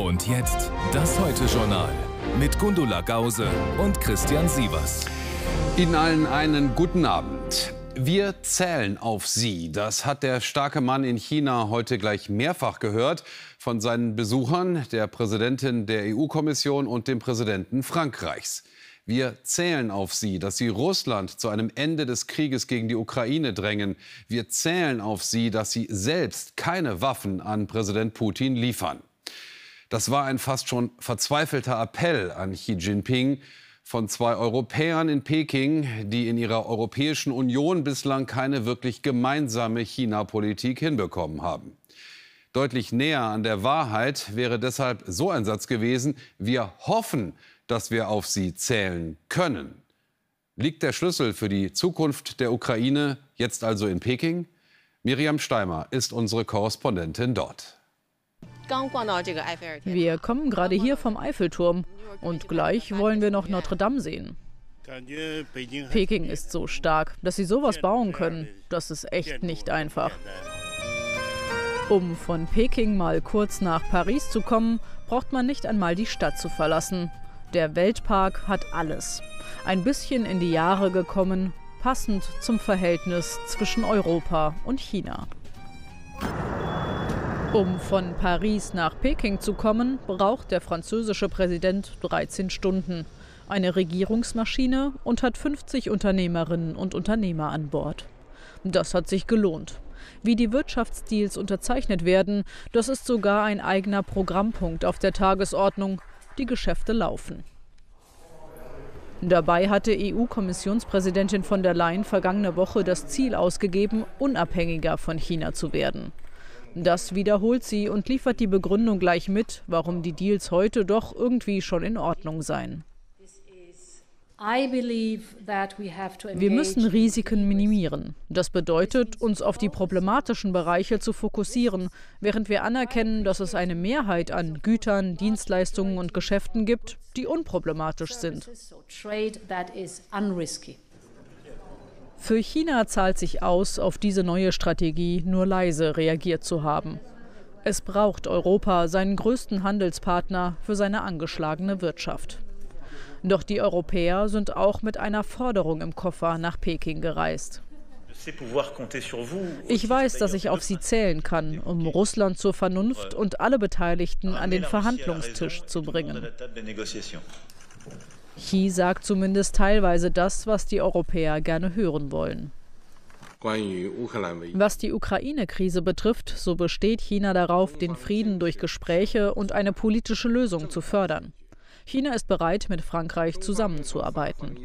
Und jetzt das Heute-Journal mit Gundula Gause und Christian Sievers. Ihnen allen einen guten Abend. Wir zählen auf Sie. Das hat der starke Mann in China heute gleich mehrfach gehört von seinen Besuchern, der Präsidentin der EU-Kommission und dem Präsidenten Frankreichs. Wir zählen auf Sie, dass Sie Russland zu einem Ende des Krieges gegen die Ukraine drängen. Wir zählen auf Sie, dass Sie selbst keine Waffen an Präsident Putin liefern. Das war ein fast schon verzweifelter Appell an Xi Jinping von zwei Europäern in Peking, die in ihrer Europäischen Union bislang keine wirklich gemeinsame China-Politik hinbekommen haben. Deutlich näher an der Wahrheit wäre deshalb so ein Satz gewesen: Wir hoffen, dass wir auf Sie zählen können. Liegt der Schlüssel für die Zukunft der Ukraine jetzt also in Peking? Miriam Steimer ist unsere Korrespondentin dort. Wir kommen gerade hier vom Eiffelturm und gleich wollen wir noch Notre Dame sehen. Peking ist so stark, dass sie sowas bauen können. Das ist echt nicht einfach. Um von Peking mal kurz nach Paris zu kommen, braucht man nicht einmal die Stadt zu verlassen. Der Weltpark hat alles. Ein bisschen in die Jahre gekommen, passend zum Verhältnis zwischen Europa und China. Um von Paris nach Peking zu kommen, braucht der französische Präsident 13 Stunden. Eine Regierungsmaschine und hat 50 Unternehmerinnen und Unternehmer an Bord. Das hat sich gelohnt. Wie die Wirtschaftsdeals unterzeichnet werden, das ist sogar ein eigener Programmpunkt auf der Tagesordnung. Die Geschäfte laufen. Dabei hatte EU-Kommissionspräsidentin von der Leyen vergangene Woche das Ziel ausgegeben, unabhängiger von China zu werden. Das wiederholt sie und liefert die Begründung gleich mit, warum die Deals heute doch irgendwie schon in Ordnung seien. Wir müssen Risiken minimieren. Das bedeutet, uns auf die problematischen Bereiche zu fokussieren, während wir anerkennen, dass es eine Mehrheit an Gütern, Dienstleistungen und Geschäften gibt, die unproblematisch sind. Für China zahlt sich aus, auf diese neue Strategie nur leise reagiert zu haben. Es braucht Europa, seinen größten Handelspartner, für seine angeschlagene Wirtschaft. Doch die Europäer sind auch mit einer Forderung im Koffer nach Peking gereist. Ich weiß, dass ich auf Sie zählen kann, um Russland zur Vernunft und alle Beteiligten an den Verhandlungstisch zu bringen. Xi sagt zumindest teilweise das, was die Europäer gerne hören wollen. Was die Ukraine-Krise betrifft, so besteht China darauf, den Frieden durch Gespräche und eine politische Lösung zu fördern. China ist bereit, mit Frankreich zusammenzuarbeiten.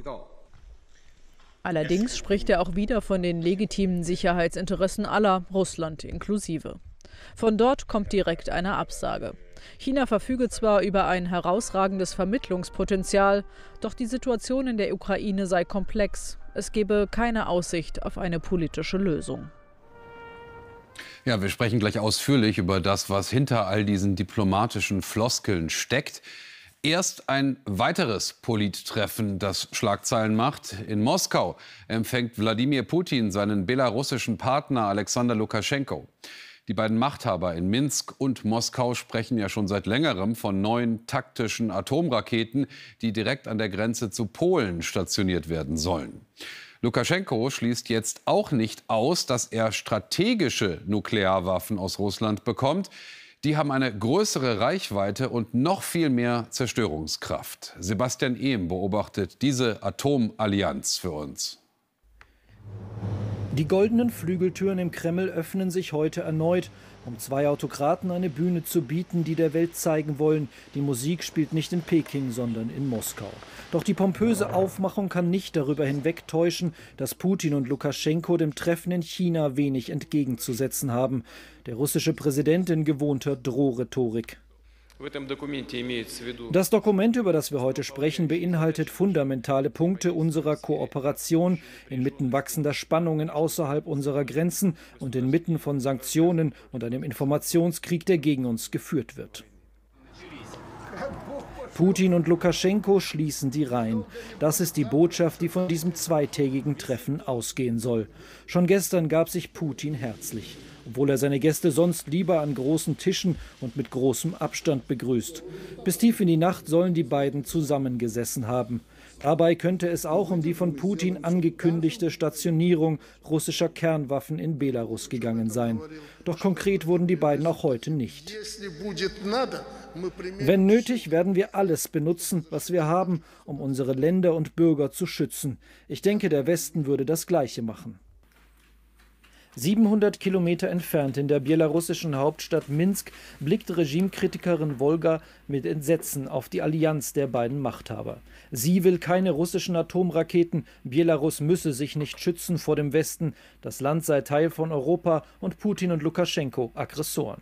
Allerdings spricht er auch wieder von den legitimen Sicherheitsinteressen aller, Russland inklusive. Von dort kommt direkt eine Absage. China verfüge zwar über ein herausragendes Vermittlungspotenzial, doch die Situation in der Ukraine sei komplex. Es gebe keine Aussicht auf eine politische Lösung. Ja, wir sprechen gleich ausführlich über das, was hinter all diesen diplomatischen Floskeln steckt. Erst ein weiteres Polittreffen, das Schlagzeilen macht. In Moskau empfängt Wladimir Putin seinen belarussischen Partner Alexander Lukaschenko. Die beiden Machthaber in Minsk und Moskau sprechen ja schon seit längerem von neuen taktischen Atomraketen, die direkt an der Grenze zu Polen stationiert werden sollen. Lukaschenko schließt jetzt auch nicht aus, dass er strategische Nuklearwaffen aus Russland bekommt. Die haben eine größere Reichweite und noch viel mehr Zerstörungskraft. Sebastian Ehm beobachtet diese Atomallianz für uns. Die goldenen Flügeltüren im Kreml öffnen sich heute erneut, um zwei Autokraten eine Bühne zu bieten, die der Welt zeigen wollen, die Musik spielt nicht in Peking, sondern in Moskau. Doch die pompöse Aufmachung kann nicht darüber hinwegtäuschen, dass Putin und Lukaschenko dem Treffen in China wenig entgegenzusetzen haben. Der russische Präsident in gewohnter Drohrhetorik. Das Dokument, über das wir heute sprechen, beinhaltet fundamentale Punkte unserer Kooperation inmitten wachsender Spannungen außerhalb unserer Grenzen und inmitten von Sanktionen und einem Informationskrieg, der gegen uns geführt wird. Putin und Lukaschenko schließen die Reihen. Das ist die Botschaft, die von diesem zweitägigen Treffen ausgehen soll. Schon gestern gab sich Putin herzlich, obwohl er seine Gäste sonst lieber an großen Tischen und mit großem Abstand begrüßt. Bis tief in die Nacht sollen die beiden zusammengesessen haben. Dabei könnte es auch um die von Putin angekündigte Stationierung russischer Kernwaffen in Belarus gegangen sein. Doch konkret wurden die beiden auch heute nicht. Wenn nötig, werden wir alles benutzen, was wir haben, um unsere Länder und Bürger zu schützen. Ich denke, der Westen würde das Gleiche machen. 700 Kilometer entfernt in der belarussischen Hauptstadt Minsk blickt Regimekritikerin Wolga mit Entsetzen auf die Allianz der beiden Machthaber. Sie will keine russischen Atomraketen, Belarus müsse sich nicht schützen vor dem Westen, das Land sei Teil von Europa und Putin und Lukaschenko Aggressoren.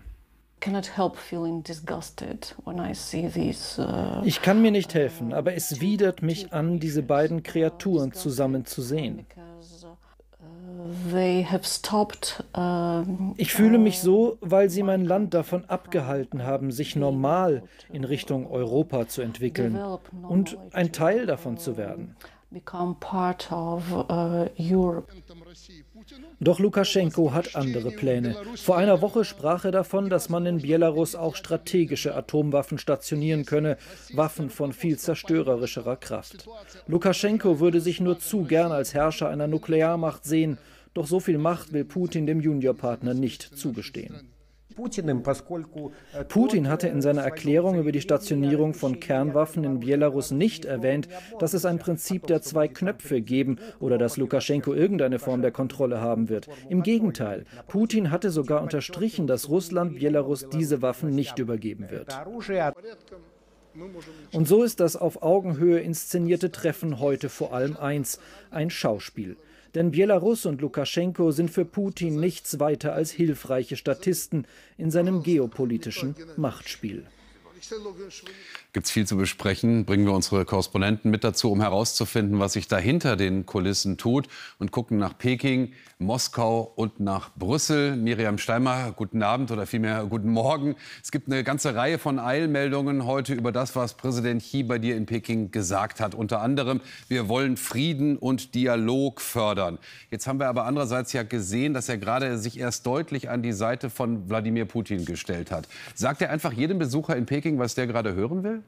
Ich kann mir nicht helfen, aber es widert mich an, diese beiden Kreaturen zusammen zu sehen. Ich fühle mich so, weil sie mein Land davon abgehalten haben, sich normal in Richtung Europa zu entwickeln und ein Teil davon zu werden. Doch Lukaschenko hat andere Pläne. Vor einer Woche sprach er davon, dass man in Belarus auch strategische Atomwaffen stationieren könne, Waffen von viel zerstörerischerer Kraft. Lukaschenko würde sich nur zu gern als Herrscher einer Nuklearmacht sehen, doch so viel Macht will Putin dem Juniorpartner nicht zugestehen. Putin hatte in seiner Erklärung über die Stationierung von Kernwaffen in Belarus nicht erwähnt, dass es ein Prinzip der zwei Knöpfe geben oder dass Lukaschenko irgendeine Form der Kontrolle haben wird. Im Gegenteil, Putin hatte sogar unterstrichen, dass Russland Belarus diese Waffen nicht übergeben wird. Und so ist das auf Augenhöhe inszenierte Treffen heute vor allem eins: ein Schauspiel. Denn Belarus und Lukaschenko sind für Putin nichts weiter als hilfreiche Statisten in seinem geopolitischen Machtspiel. Gibt es viel zu besprechen. Bringen wir unsere Korrespondenten mit dazu, um herauszufinden, was sich da hinter den Kulissen tut. Und gucken nach Peking, Moskau und nach Brüssel. Miriam Steinmeier, guten Abend oder vielmehr guten Morgen. Es gibt eine ganze Reihe von Eilmeldungen heute über das, was Präsident Xi bei dir in Peking gesagt hat. Unter anderem, wir wollen Frieden und Dialog fördern. Jetzt haben wir aber andererseits ja gesehen, dass er gerade sich erst deutlich an die Seite von Wladimir Putin gestellt hat. Sagt er einfach jedem Besucher in Peking, was der gerade hören will?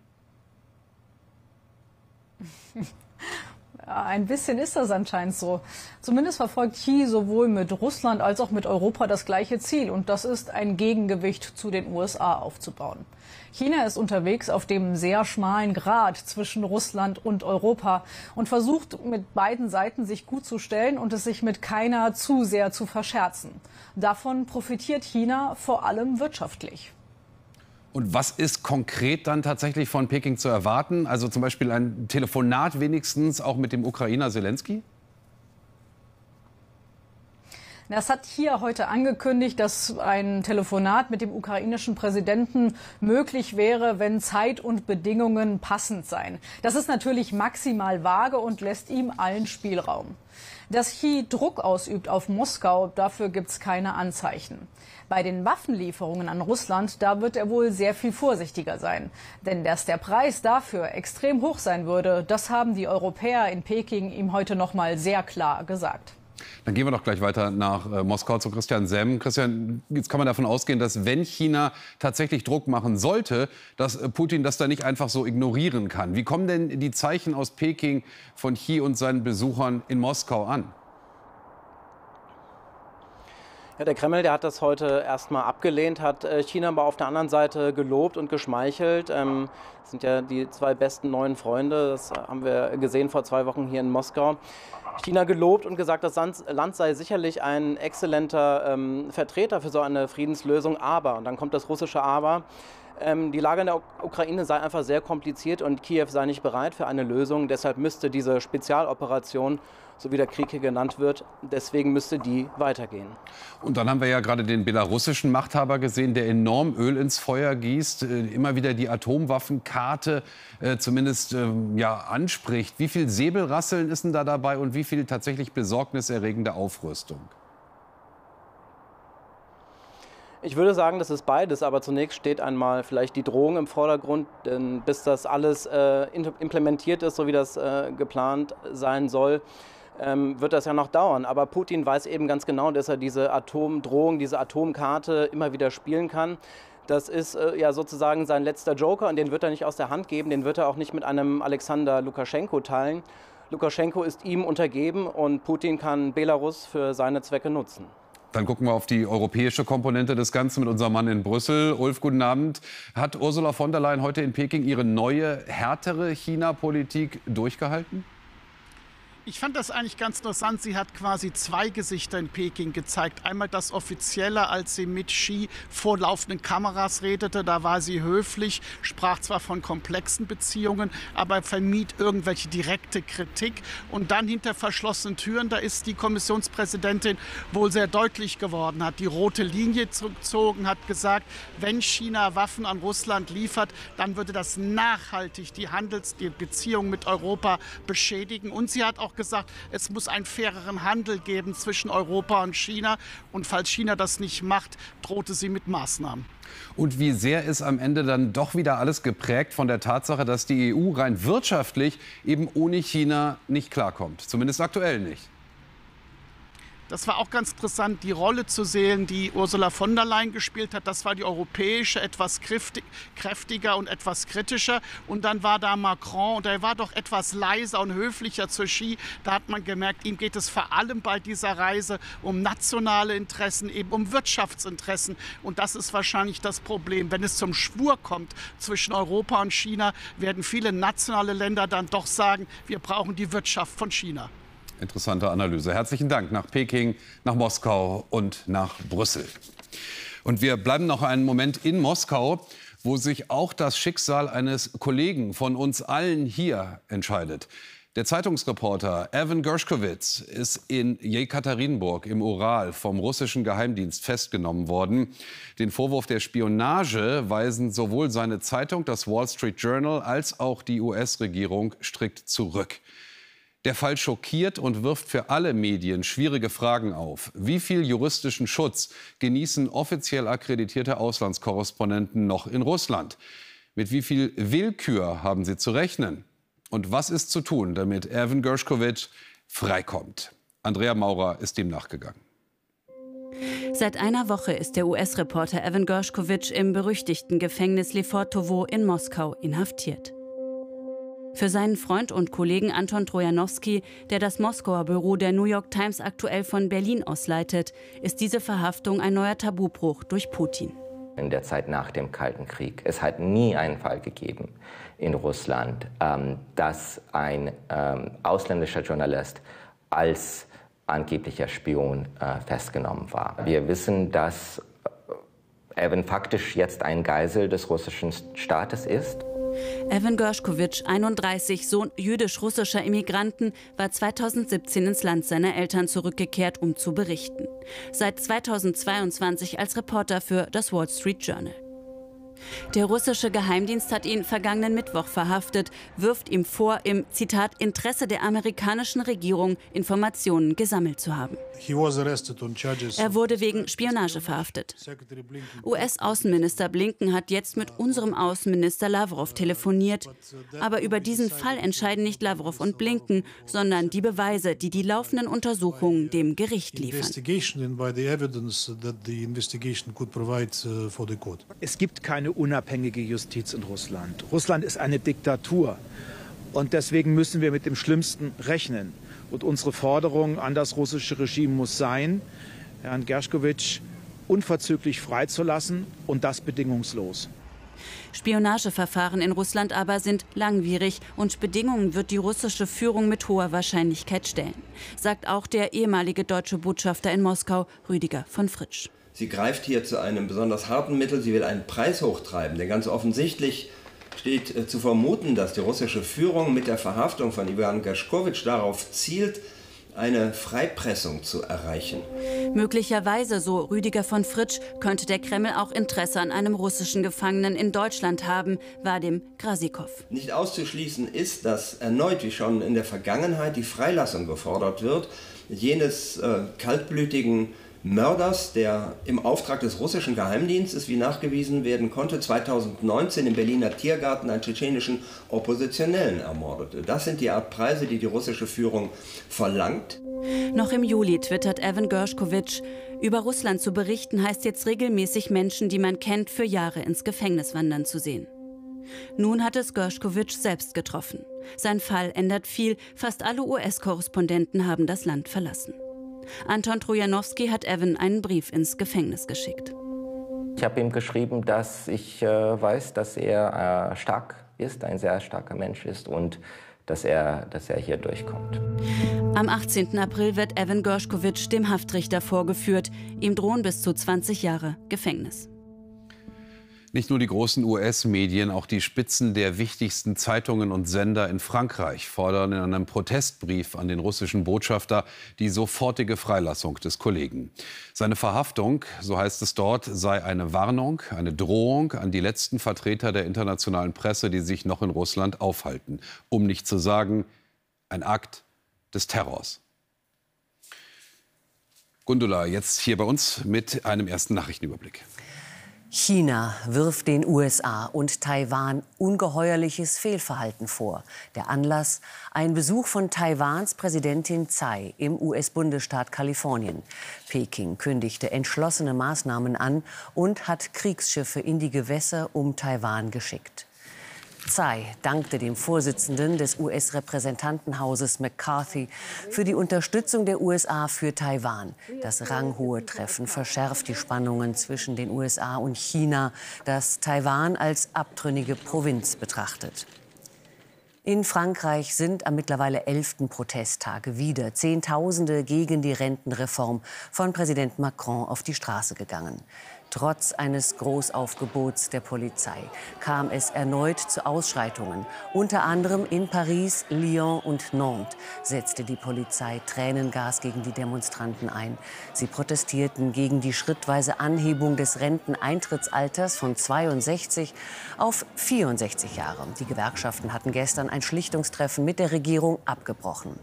Ein bisschen ist das anscheinend so. Zumindest verfolgt Xi sowohl mit Russland als auch mit Europa das gleiche Ziel. Und das ist, ein Gegengewicht zu den USA aufzubauen. China ist unterwegs auf dem sehr schmalen Grat zwischen Russland und Europa und versucht mit beiden Seiten sich gut zu stellen und es sich mit keiner zu sehr zu verscherzen. Davon profitiert China vor allem wirtschaftlich. Und was ist konkret dann tatsächlich von Peking zu erwarten? Also zum Beispiel ein Telefonat wenigstens auch mit dem Ukrainer Selenskyj? Das hat hier heute angekündigt, dass ein Telefonat mit dem ukrainischen Präsidenten möglich wäre, wenn Zeit und Bedingungen passend seien. Das ist natürlich maximal vage und lässt ihm allen Spielraum. Dass Xi Druck ausübt auf Moskau, dafür gibt es keine Anzeichen. Bei den Waffenlieferungen an Russland, da wird er wohl sehr viel vorsichtiger sein. Denn dass der Preis dafür extrem hoch sein würde, das haben die Europäer in Peking ihm heute noch mal sehr klar gesagt. Dann gehen wir doch gleich weiter nach Moskau zu Christian Semm. Christian, jetzt kann man davon ausgehen, dass wenn China tatsächlich Druck machen sollte, dass Putin das da nicht einfach so ignorieren kann. Wie kommen denn die Zeichen aus Peking von Xi und seinen Besuchern in Moskau an? Ja, der Kreml, der hat das heute erstmal abgelehnt, hat China aber auf der anderen Seite gelobt und geschmeichelt. Das sind ja die zwei besten neuen Freunde, das haben wir gesehen vor 2 Wochen hier in Moskau. China gelobt und gesagt, das Land sei sicherlich ein exzellenter Vertreter für so eine Friedenslösung, aber, und dann kommt das russische Aber, die Lage in der Ukraine sei einfach sehr kompliziert und Kiew sei nicht bereit für eine Lösung. Deshalb müsste diese Spezialoperation, so wie der Krieg hier genannt wird, deswegen müsste die weitergehen. Und dann haben wir ja gerade den belarussischen Machthaber gesehen, der enorm Öl ins Feuer gießt, immer wieder die Atomwaffenkarte zumindest anspricht. Wie viel Säbelrasseln ist denn da dabei und wie viel tatsächlich besorgniserregende Aufrüstung? Ich würde sagen, das ist beides, aber zunächst steht einmal vielleicht die Drohung im Vordergrund, denn bis das alles implementiert ist, so wie das geplant sein soll, wird das ja noch dauern. Aber Putin weiß eben ganz genau, dass er diese Atomdrohung, diese Atomkarte immer wieder spielen kann. Das ist ja sozusagen sein letzter Joker und den wird er nicht aus der Hand geben, den wird er auch nicht mit einem Alexander Lukaschenko teilen. Lukaschenko ist ihm untergeben und Putin kann Belarus für seine Zwecke nutzen. Dann gucken wir auf die europäische Komponente des Ganzen mit unserem Mann in Brüssel. Ulf, guten Abend. Hat Ursula von der Leyen heute in Peking ihre neue, härtere China-Politik durchgehalten? Ich fand das eigentlich ganz interessant. Sie hat quasi zwei Gesichter in Peking gezeigt. Einmal das Offizielle, als sie mit Xi vor laufenden Kameras redete. Da war sie höflich, sprach zwar von komplexen Beziehungen, aber vermied irgendwelche direkte Kritik. Und dann hinter verschlossenen Türen, da ist die Kommissionspräsidentin wohl sehr deutlich geworden, hat die rote Linie zurückgezogen, hat gesagt, wenn China Waffen an Russland liefert, dann würde das nachhaltig die Beziehungen mit Europa beschädigen. Und sie hat auch gesagt, es muss einen faireren Handel geben zwischen Europa und China. Und falls China das nicht macht, drohte sie mit Maßnahmen. Und wie sehr ist am Ende dann doch wieder alles geprägt von der Tatsache, dass die EU rein wirtschaftlich eben ohne China nicht klarkommt? Zumindest aktuell nicht. Das war auch ganz interessant, die Rolle zu sehen, die Ursula von der Leyen gespielt hat. Das war die europäische, etwas kräftiger und etwas kritischer. Und dann war da Macron und er war doch etwas leiser und höflicher zu Xi. Da hat man gemerkt, ihm geht es vor allem bei dieser Reise um nationale Interessen, eben um Wirtschaftsinteressen. Und das ist wahrscheinlich das Problem. Wenn es zum Schwur kommt zwischen Europa und China, werden viele nationale Länder dann doch sagen, wir brauchen die Wirtschaft von China. Interessante Analyse. Herzlichen Dank nach Peking, nach Moskau und nach Brüssel. Und wir bleiben noch einen Moment in Moskau, wo sich auch das Schicksal eines Kollegen von uns allen hier entscheidet. Der Zeitungsreporter Evan Gershkovich ist in Jekaterinburg im Ural vom russischen Geheimdienst festgenommen worden. Den Vorwurf der Spionage weisen sowohl seine Zeitung, das Wall Street Journal, als auch die US-Regierung strikt zurück. Der Fall schockiert und wirft für alle Medien schwierige Fragen auf. Wie viel juristischen Schutz genießen offiziell akkreditierte Auslandskorrespondenten noch in Russland? Mit wie viel Willkür haben sie zu rechnen? Und was ist zu tun, damit Evan Gershkovich freikommt? Andrea Maurer ist dem nachgegangen. Seit einer Woche ist der US-Reporter Evan Gershkovich im berüchtigten Gefängnis Lefortowo in Moskau inhaftiert. Für seinen Freund und Kollegen Anton Trojanowski, der das Moskauer Büro der New York Times aktuell von Berlin aus leitet, ist diese Verhaftung ein neuer Tabubruch durch Putin. In der Zeit nach dem Kalten Krieg. Es hat nie einen Fall gegeben in Russland, dass ein ausländischer Journalist als angeblicher Spion festgenommen war. Wir wissen, dass Evan faktisch jetzt ein Geisel des russischen Staates ist. Evan Gershkovich, 31, Sohn jüdisch-russischer Immigranten, war 2017 ins Land seiner Eltern zurückgekehrt, um zu berichten. Seit 2022 als Reporter für das Wall Street Journal. Der russische Geheimdienst hat ihn vergangenen Mittwoch verhaftet, wirft ihm vor, im, Zitat, Interesse der amerikanischen Regierung Informationen gesammelt zu haben. Er wurde wegen Spionage verhaftet. US-Außenminister Blinken hat jetzt mit unserem Außenminister Lavrov telefoniert. Aber über diesen Fall entscheiden nicht Lavrov und Blinken, sondern die Beweise, die die laufenden Untersuchungen dem Gericht liefern. Es gibt keine unabhängige Justiz in Russland. Russland ist eine Diktatur. Und deswegen müssen wir mit dem Schlimmsten rechnen. Und unsere Forderung an das russische Regime muss sein, Herrn Gershkovich unverzüglich freizulassen und das bedingungslos. Spionageverfahren in Russland aber sind langwierig und Bedingungen wird die russische Führung mit hoher Wahrscheinlichkeit stellen, sagt auch der ehemalige deutsche Botschafter in Moskau, Rüdiger von Fritsch. Sie greift hier zu einem besonders harten Mittel, sie will einen Preis hochtreiben, denn ganz offensichtlich steht zu vermuten, dass die russische Führung mit der Verhaftung von Evan Gershkovich darauf zielt, eine Freipressung zu erreichen. Möglicherweise, so Rüdiger von Fritsch, könnte der Kreml auch Interesse an einem russischen Gefangenen in Deutschland haben, Vadim Krasikov. Nicht auszuschließen ist, dass erneut, wie schon in der Vergangenheit, die Freilassung gefordert wird, jenes kaltblütigen Mörders, der im Auftrag des russischen Geheimdienstes, wie nachgewiesen werden konnte, 2019 im Berliner Tiergarten einen tschetschenischen Oppositionellen ermordete. Das sind die Art Preise, die die russische Führung verlangt. Noch im Juli twittert Evan Gershkovich: Über Russland zu berichten heißt jetzt regelmäßig Menschen, die man kennt, für Jahre ins Gefängnis wandern zu sehen. Nun hat es Gershkovich selbst getroffen. Sein Fall ändert viel. Fast alle US-Korrespondenten haben das Land verlassen. Anton Trojanowski hat Evan einen Brief ins Gefängnis geschickt. Ich habe ihm geschrieben, dass ich weiß, dass er stark ist, ein sehr starker Mensch ist und dass er hier durchkommt. Am 18. April wird Evan Gershkovich dem Haftrichter vorgeführt. Ihm drohen bis zu 20 Jahre Gefängnis. Nicht nur die großen US-Medien, auch die Spitzen der wichtigsten Zeitungen und Sender in Frankreich fordern in einem Protestbrief an den russischen Botschafter die sofortige Freilassung des Kollegen. Seine Verhaftung, so heißt es dort, sei eine Warnung, eine Drohung an die letzten Vertreter der internationalen Presse, die sich noch in Russland aufhalten. Um nicht zu sagen, ein Akt des Terrors. Gundula, jetzt hier bei uns mit einem ersten Nachrichtenüberblick. China wirft den USA und Taiwan ungeheuerliches Fehlverhalten vor. Der Anlass: ein Besuch von Taiwans Präsidentin Tsai im US-Bundesstaat Kalifornien. Peking kündigte entschlossene Maßnahmen an und hat Kriegsschiffe in die Gewässer um Taiwan geschickt. Tsai dankte dem Vorsitzenden des US-Repräsentantenhauses McCarthy für die Unterstützung der USA für Taiwan. Das ranghohe Treffen verschärft die Spannungen zwischen den USA und China, das Taiwan als abtrünnige Provinz betrachtet. In Frankreich sind am mittlerweile 11. Protesttage wieder Zehntausende gegen die Rentenreform von Präsident Macron auf die Straße gegangen. Trotz eines Großaufgebots der Polizei kam es erneut zu Ausschreitungen. Unter anderem in Paris, Lyon und Nantes setzte die Polizei Tränengas gegen die Demonstranten ein. Sie protestierten gegen die schrittweise Anhebung des Renteneintrittsalters von 62 auf 64 Jahre. Die Gewerkschaften hatten gestern ein Schlichtungstreffen mit der Regierung abgebrochen.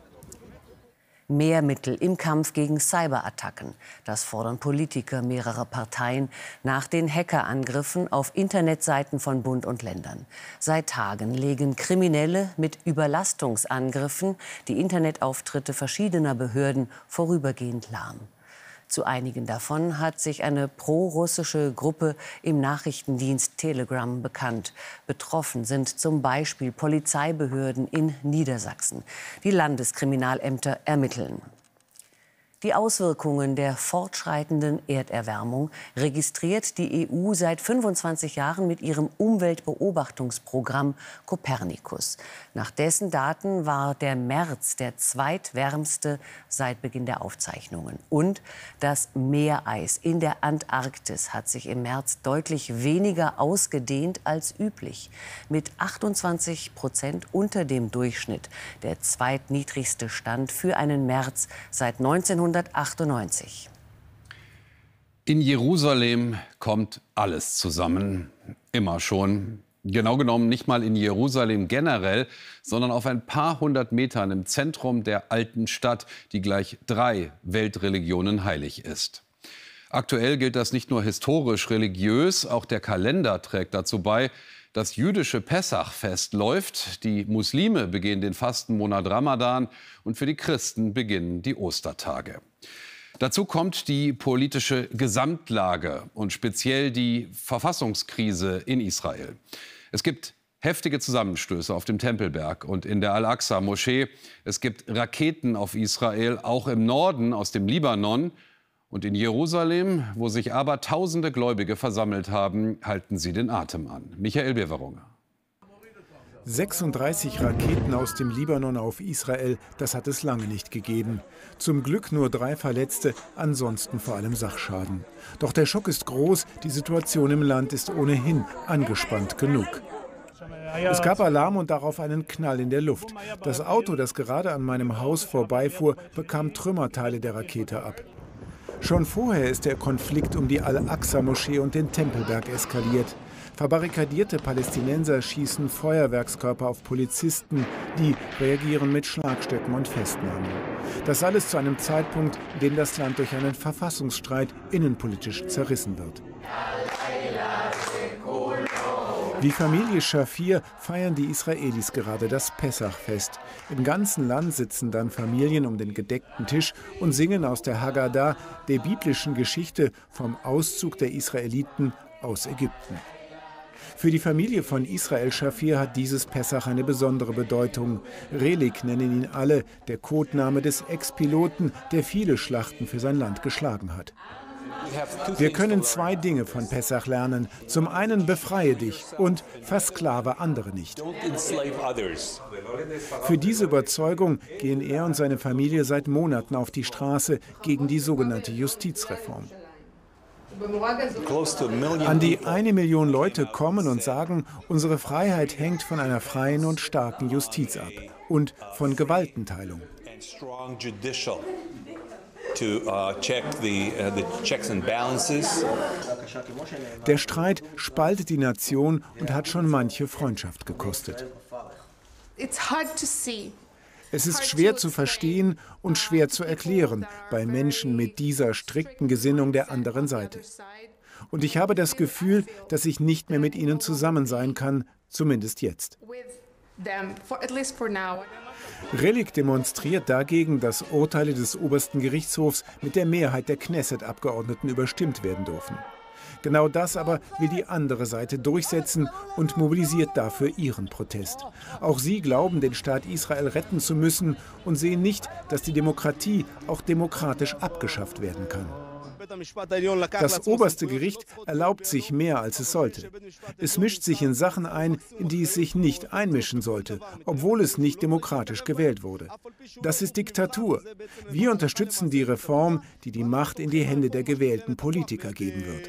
Mehr Mittel im Kampf gegen Cyberattacken. Das fordern Politiker mehrerer Parteien nach den Hackerangriffen auf Internetseiten von Bund und Ländern. Seit Tagen legen Kriminelle mit Überlastungsangriffen die Internetauftritte verschiedener Behörden vorübergehend lahm. Zu einigen davon hat sich eine pro-russische Gruppe im Nachrichtendienst Telegram bekannt. Betroffen sind zum Beispiel Polizeibehörden in Niedersachsen. Die Landeskriminalämter ermitteln. Die Auswirkungen der fortschreitenden Erderwärmung registriert die EU seit 25 Jahren mit ihrem Umweltbeobachtungsprogramm Copernicus. Nach dessen Daten war der März der zweitwärmste seit Beginn der Aufzeichnungen. Und das Meereis in der Antarktis hat sich im März deutlich weniger ausgedehnt als üblich. Mit 28% unter dem Durchschnitt. Der zweitniedrigste Stand für einen März seit 1998. In Jerusalem kommt alles zusammen. Immer schon. Genau genommen nicht mal in Jerusalem generell, sondern auf ein paar hundert Metern im Zentrum der alten Stadt, die gleich 3 Weltreligionen heilig ist. Aktuell gilt das nicht nur historisch religiös, auch der Kalender trägt dazu bei. Das jüdische Pessachfest läuft, die Muslime begehen den Fastenmonat Ramadan und für die Christen beginnen die Ostertage. Dazu kommt die politische Gesamtlage und speziell die Verfassungskrise in Israel. Es gibt heftige Zusammenstöße auf dem Tempelberg und in der Al-Aqsa-Moschee. Es gibt Raketen auf Israel, auch im Norden aus dem Libanon. Und in Jerusalem, wo sich aber tausende Gläubige versammelt haben, halten sie den Atem an. Michael Beverunger. 36 Raketen aus dem Libanon auf Israel, das hat es lange nicht gegeben. Zum Glück nur 3 Verletzte, ansonsten vor allem Sachschaden. Doch der Schock ist groß, die Situation im Land ist ohnehin angespannt genug. Es gab Alarm und darauf einen Knall in der Luft. Das Auto, das gerade an meinem Haus vorbeifuhr, bekam Trümmerteile der Rakete ab. Schon vorher ist der Konflikt um die Al-Aqsa-Moschee und den Tempelberg eskaliert. Verbarrikadierte Palästinenser schießen Feuerwerkskörper auf Polizisten, die reagieren mit Schlagstöcken und Festnahmen. Das alles zu einem Zeitpunkt, in dem das Land durch einen Verfassungsstreit innenpolitisch zerrissen wird. Wie Familie Schafir feiern die Israelis gerade das Pessachfest. Im ganzen Land sitzen dann Familien um den gedeckten Tisch und singen aus der Haggadah, der biblischen Geschichte vom Auszug der Israeliten aus Ägypten. Für die Familie von Israel Schafir hat dieses Pessach eine besondere Bedeutung. Relik nennen ihn alle, der Codename des Ex-Piloten, der viele Schlachten für sein Land geschlagen hat. Wir können zwei Dinge von Pessach lernen. Zum einen befreie dich und versklave andere nicht. Für diese Überzeugung gehen er und seine Familie seit Monaten auf die Straße gegen die sogenannte Justizreform. An die 1 Million Leute kommen und sagen, unsere Freiheit hängt von einer freien und starken Justiz ab und von Gewaltenteilung. Der Streit spaltet die Nation und hat schon manche Freundschaft gekostet. Es ist schwer zu verstehen und schwer zu erklären bei Menschen mit dieser strikten Gesinnung der anderen Seite. Und ich habe das Gefühl, dass ich nicht mehr mit ihnen zusammen sein kann, zumindest jetzt. Relik demonstriert dagegen, dass Urteile des obersten Gerichtshofs mit der Mehrheit der Knesset-Abgeordneten überstimmt werden dürfen. Genau das aber will die andere Seite durchsetzen und mobilisiert dafür ihren Protest. Auch sie glauben, den Staat Israel retten zu müssen und sehen nicht, dass die Demokratie auch demokratisch abgeschafft werden kann. Das oberste Gericht erlaubt sich mehr, als es sollte. Es mischt sich in Sachen ein, in die es sich nicht einmischen sollte, obwohl es nicht demokratisch gewählt wurde. Das ist Diktatur. Wir unterstützen die Reform, die die Macht in die Hände der gewählten Politiker geben wird.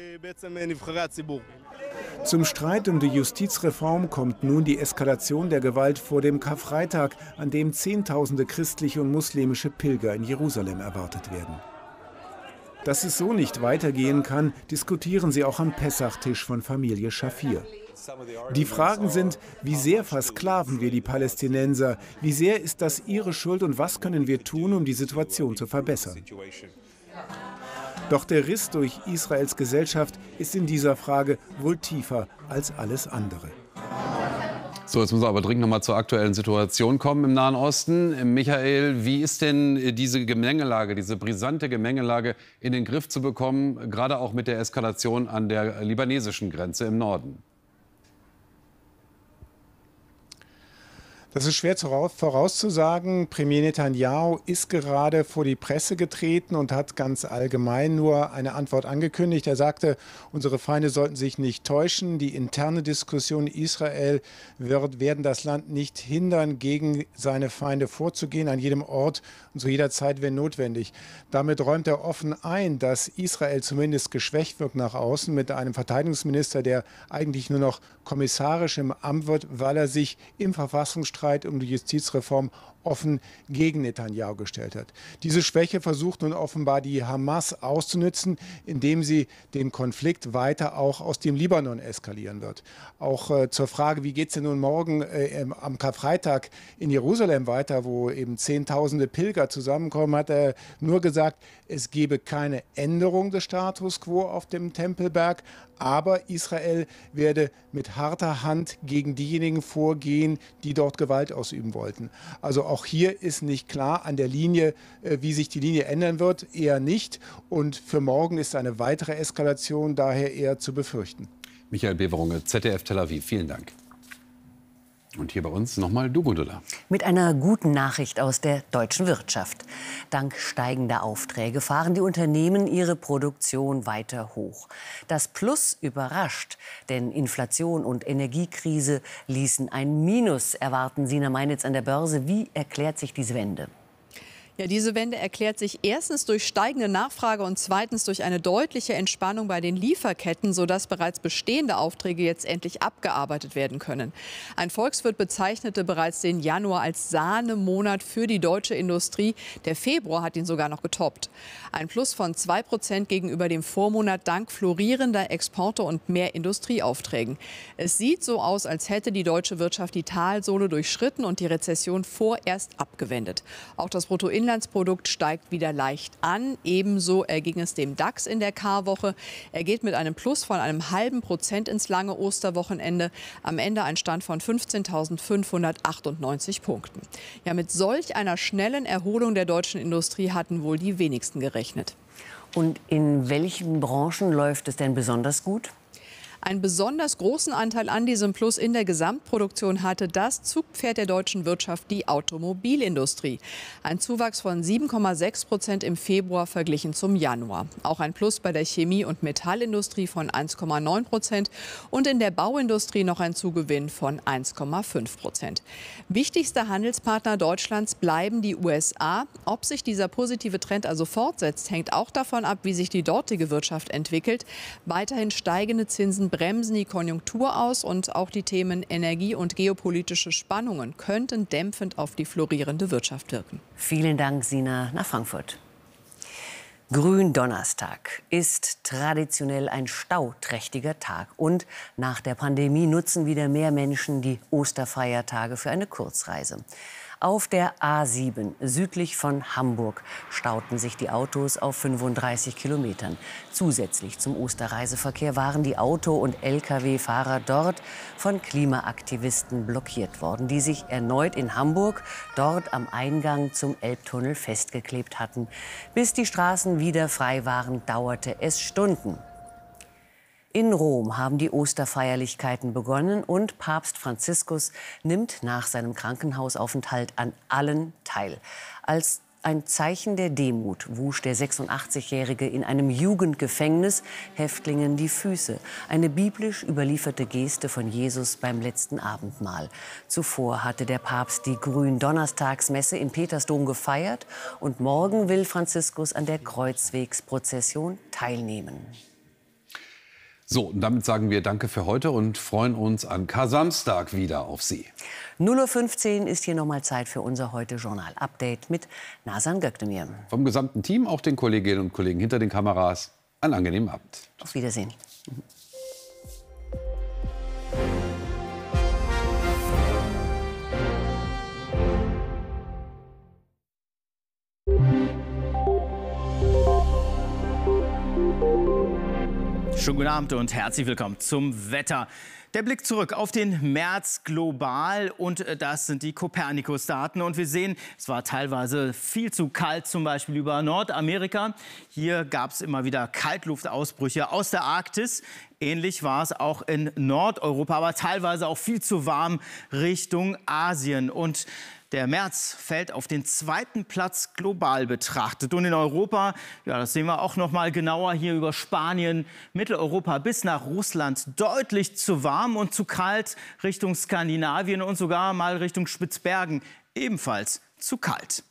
Zum Streit um die Justizreform kommt nun die Eskalation der Gewalt vor dem Karfreitag, an dem Zehntausende christliche und muslimische Pilger in Jerusalem erwartet werden. Dass es so nicht weitergehen kann, diskutieren sie auch am Pessachtisch von Familie Schafir. Die Fragen sind, wie sehr versklaven wir die Palästinenser, wie sehr ist das ihre Schuld und was können wir tun, um die Situation zu verbessern. Doch der Riss durch Israels Gesellschaft ist in dieser Frage wohl tiefer als alles andere. So, jetzt müssen wir aber dringend noch mal zur aktuellen Situation kommen im Nahen Osten. Michael, wie ist denn diese Gemengelage, diese brisante Gemengelage in den Griff zu bekommen, gerade auch mit der Eskalation an der libanesischen Grenze im Norden? Das ist schwer vorauszusagen. Premier Netanyahu ist gerade vor die Presse getreten und hat ganz allgemein nur eine Antwort angekündigt. Er sagte, unsere Feinde sollten sich nicht täuschen. Die interne Diskussion Israel werden das Land nicht hindern, gegen seine Feinde vorzugehen, an jedem Ort und zu jeder Zeit, wenn notwendig. Damit räumt er offen ein, dass Israel zumindest geschwächt wird nach außen mit einem Verteidigungsminister, der eigentlich nur noch kommissarisch im Amt wird, weil er sich im Verfassungsstreit um die Justizreform offen gegen Netanyahu gestellt hat. Diese Schwäche versucht nun offenbar die Hamas auszunutzen, indem sie den Konflikt weiter auch aus dem Libanon eskalieren wird. Auch zur Frage, wie geht es denn nun morgen am Karfreitag in Jerusalem weiter, wo eben Zehntausende Pilger zusammenkommen, hat er nur gesagt, es gebe keine Änderung des Status quo auf dem Tempelberg, aber Israel werde mit harter Hand gegen diejenigen vorgehen, die dort Gewalt ausüben wollten. Also auch hier ist nicht klar an der Linie, wie sich die Linie ändern wird, eher nicht. Und für morgen ist eine weitere Eskalation daher eher zu befürchten. Michael Beverunge, ZDF Tel Aviv, vielen Dank. Und hier bei uns nochmal du, Gundula. Mit einer guten Nachricht aus der deutschen Wirtschaft. Dank steigender Aufträge fahren die Unternehmen ihre Produktion weiter hoch. Das Plus überrascht, denn Inflation und Energiekrise ließen ein Minus erwarten. Sina Meinitz an der Börse. Wie erklärt sich diese Wende? Ja, diese Wende erklärt sich erstens durch steigende Nachfrage und zweitens durch eine deutliche Entspannung bei den Lieferketten, sodass bereits bestehende Aufträge jetzt endlich abgearbeitet werden können. Ein Volkswirt bezeichnete bereits den Januar als Sahnemonat für die deutsche Industrie. Der Februar hat ihn sogar noch getoppt. Ein Plus von 2% gegenüber dem Vormonat dank florierender Exporte und mehr Industrieaufträgen. Es sieht so aus, als hätte die deutsche Wirtschaft die Talsohle durchschritten und die Rezession vorerst abgewendet. Auch das Bruttoinlandsprodukt steigt wieder leicht an. Ebenso erging es dem DAX in der Karwoche. Er geht mit einem Plus von einem halben Prozent ins lange Osterwochenende. Am Ende ein Stand von 15.598 Punkten. Ja, mit solch einer schnellen Erholung der deutschen Industrie hatten wohl die wenigsten gerechnet. Und in welchen Branchen läuft es denn besonders gut? Einen besonders großen Anteil an diesem Plus in der Gesamtproduktion hatte das Zugpferd der deutschen Wirtschaft, die Automobilindustrie. Ein Zuwachs von 7,6% im Februar verglichen zum Januar. Auch ein Plus bei der Chemie- und Metallindustrie von 1,9% und in der Bauindustrie noch ein Zugewinn von 1,5%. Wichtigster Handelspartner Deutschlands bleiben die USA. Ob sich dieser positive Trend also fortsetzt, hängt auch davon ab, wie sich die dortige Wirtschaft entwickelt. Weiterhin steigende Zinsen bremsen die Konjunktur aus und auch die Themen Energie und geopolitische Spannungen könnten dämpfend auf die florierende Wirtschaft wirken. Vielen Dank, Sina, nach Frankfurt. Gründonnerstag ist traditionell ein stauträchtiger Tag. Und nach der Pandemie nutzen wieder mehr Menschen die Osterfeiertage für eine Kurzreise. Auf der A7 südlich von Hamburg stauten sich die Autos auf 35 Kilometern. Zusätzlich zum Osterreiseverkehr waren die Auto- und Lkw-Fahrer dort von Klimaaktivisten blockiert worden, die sich erneut in Hamburg, dort am Eingang zum Elbtunnel, festgeklebt hatten. Bis die Straßen wieder frei waren, dauerte es Stunden. In Rom haben die Osterfeierlichkeiten begonnen und Papst Franziskus nimmt nach seinem Krankenhausaufenthalt an allen teil. Als ein Zeichen der Demut wusch der 86-Jährige in einem Jugendgefängnis Häftlingen die Füße. Eine biblisch überlieferte Geste von Jesus beim letzten Abendmahl. Zuvor hatte der Papst die Gründonnerstagsmesse im Petersdom gefeiert und morgen will Franziskus an der Kreuzwegsprozession teilnehmen. So, und damit sagen wir Danke für heute und freuen uns an Kar-Samstag wieder auf Sie. 0:15 Uhr ist hier nochmal Zeit für unser Heute-Journal-Update mit Nazan Gökdemir. Vom gesamten Team, auch den Kolleginnen und Kollegen hinter den Kameras, einen angenehmen Abend. Auf Wiedersehen. Schönen guten Abend und herzlich willkommen zum Wetter. Der Blick zurück auf den März global und das sind die Copernicus-Daten. Und wir sehen, es war teilweise viel zu kalt, zum Beispiel über Nordamerika. Hier gab es immer wieder Kaltluftausbrüche aus der Arktis. Ähnlich war es auch in Nordeuropa, aber teilweise auch viel zu warm Richtung Asien. Und der März fällt auf den zweiten Platz global betrachtet. Und in Europa, ja, das sehen wir auch noch mal genauer hier über Spanien, Mitteleuropa bis nach Russland, deutlich zu warm und zu kalt Richtung Skandinavien und sogar mal Richtung Spitzbergen, ebenfalls zu kalt.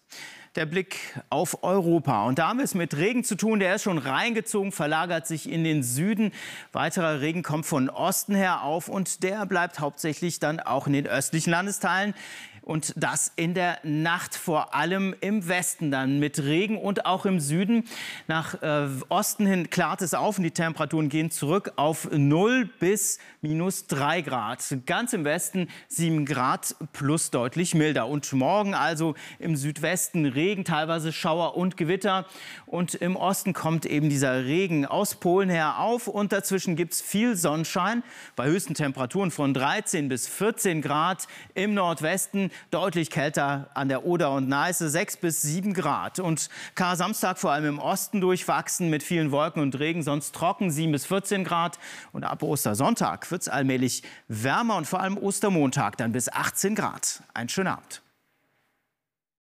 Der Blick auf Europa. Und da haben wir es mit Regen zu tun. Der ist schon reingezogen, verlagert sich in den Süden. Weiterer Regen kommt von Osten her auf und der bleibt hauptsächlich dann auch in den östlichen Landesteilen. Und das in der Nacht, vor allem im Westen dann mit Regen und auch im Süden. Nach Osten hin klart es auf und die Temperaturen gehen zurück auf 0 bis -3 Grad. Ganz im Westen 7 Grad plus deutlich milder. Und morgen also im Südwesten Regen, teilweise Schauer und Gewitter. Und im Osten kommt eben dieser Regen aus Polen her auf. Und dazwischen gibt es viel Sonnenschein bei höchsten Temperaturen von 13 bis 14 Grad im Nordwesten. Deutlich kälter an der Oder und Neiße, 6 bis 7 Grad. Und Kar-Samstag vor allem im Osten durchwachsen mit vielen Wolken und Regen, sonst trocken, 7 bis 14 Grad. Und ab Ostersonntag wird es allmählich wärmer und vor allem Ostermontag dann bis 18 Grad. Einen schönen Abend.